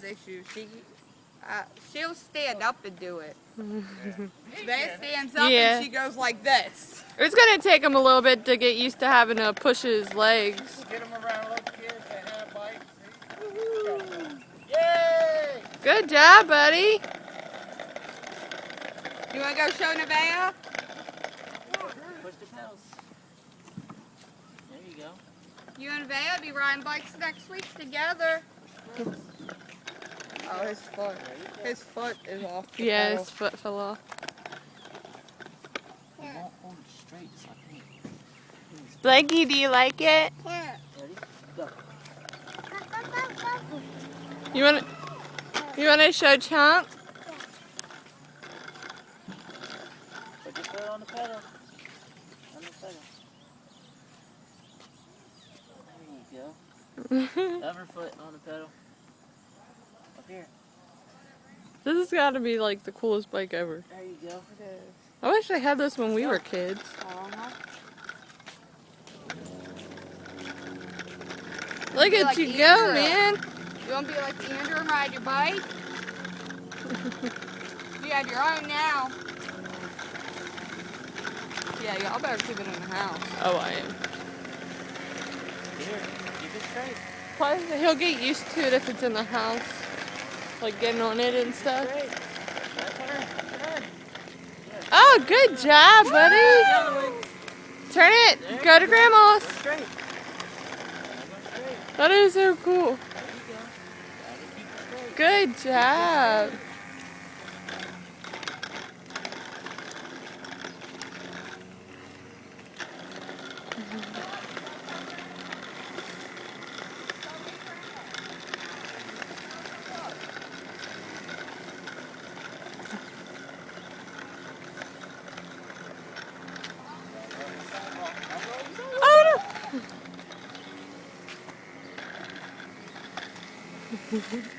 issues. She'll stand up and do it. Beth stands up Yeah. and she goes like this. It's gonna take him a little bit to get used to having to push his legs. Get him around little kids that have bikes. Yay! Good job, buddy. You want to go show Nevaeh? Push the pedals. There you go. You and Nevaeh will be riding bikes next week together. Oh, his foot is off the Yeah, pedal. his foot fell off. You won't hold it straight, so I think. Blanky, do you like it? Ready? Go. You wanna show Chomp? Put your foot on the pedal. On the pedal. There you go. Other foot on the pedal. Up here. This has got to be like the coolest bike ever. There you go. It is. I wish I had this when we were kids. Look at like you Andrew. go, man. You want to be like Andrew and ride your bike? You have your own now. Yeah, y'all better keep it in the house. Oh, I am. Here. Keep it straight. Plus, he'll get used to it if it's in the house. Like getting on it and stuff. Straight. Turn. Oh, good job, buddy. The other way. Turn it. Go to Grandma's. Go straight. Go straight. That is so cool. There you go. Gotta keep it straight. Good job. Oh no!